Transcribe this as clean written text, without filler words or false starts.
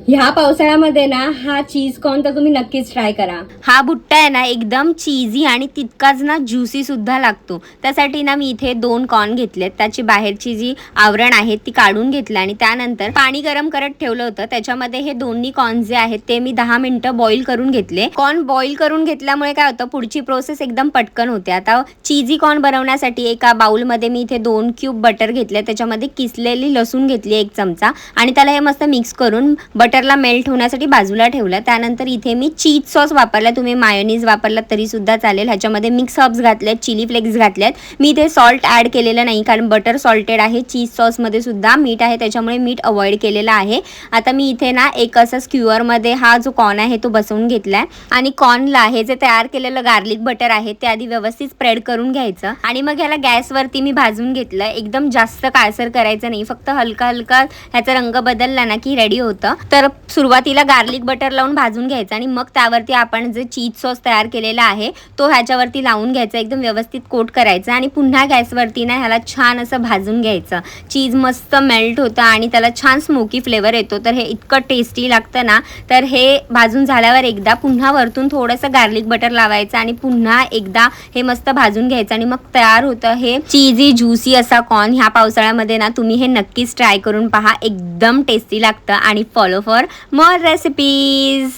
ह्या पावसाळ्यामध्ये ना हा चीज कॉर्न तर तुम्ही नक्कीच ट्राय करा। हा भुट्टा आहे ना एकदम चीजी आणि तितकाच ना ज्युसी सुद्धा लागतो। त्यासाठी ना मी इथे 2 कॉर्न घेतलेत, त्याची बाहेरची जी आवरण आहे ती काढून घेतली आणि त्यानंतर पाणी गरम करत ठेवलं होतं। त्याच्यामध्ये हे दोन्ही कॉर्न जे आहेत ते मी 10 मिनिटं बॉईल करून घेतले। कॉर्न बॉईल करून घेतल्यामुळे काय होतं, पुढची प्रोसेस एकदम पटकन होते। आता चीजी कॉर्न बनवण्यासाठी एका बाउलमध्ये मी इथे 2 क्यूब बटर घेतले, त्याच्यामध्ये किसलेली लसूण घेतली 1 चमचा आणि त्याला हे मस्त मिक्स करून बटरला मेल्ट होण्यासाठी बाजूला ठेवलं। त्यानंतर इथे मी चीज सॉस वापरला, तुम्ही मायोनीज वापरला तरी सुद्धा चालेल। ह्याच्यामध्ये मिक्स हर्ब्स घातलेत, चिली फ्लेक्स घातलेत। मी इथे सॉल्ट ॲड केलेलं नाही कारण बटर सॉल्टेड आहे, चीज सॉसमध्ये सुद्धा मीठ आहे, त्याच्यामुळे मीठ अवॉइड केलेलं आहे। आता मी इथे ना एक असं स्क्यूअरमध्ये हा जो कॉर्न आहे तो बसवून घेतलाय आणि कॉर्नला हे जे तयार केलेलं गार्लिक बटर आहे ते आधी व्यवस्थित स्प्रेड करून घ्यायचं आणि मग ह्याला गॅसवरती मी भाजून घेतलं। एकदम जास्त काळसर करायचं नाही, फक्त हलका हलका ह्याचा रंग बदलला ना की रेडी होतं। तर सुरुवातीला गार्लिक बटर लावून भाजून घ्यायचं आणि मग त्यावरती आपण जे चीज सॉस तयार केलेला आहे तो ह्याच्यावरती लावून घ्यायचा, एकदम व्यवस्थित कोट करायचा आणि पुन्हा गॅसवरती ना ह्याला छान असं भाजून घ्यायचं। चीज मस्त मेल्ट होतं आणि त्याला छान स्मोकी फ्लेवर येतो, तर हे इतकं टेस्टी लागतं ना। तर हे भाजून झाल्यावर एकदा पुन्हा वरतून थोडंसं गार्लिक बटर लावायचं आणि पुन्हा एकदा हे मस्त भाजून घ्यायचं आणि मग तयार होतं हे चीजी ज्युसी असा कॉर्न। ह्या पावसाळ्यामध्ये ना तुम्ही हे नक्कीच ट्राय करून पहा, एकदम टेस्टी लागतं। आणि फॉलो फॉर more recipes.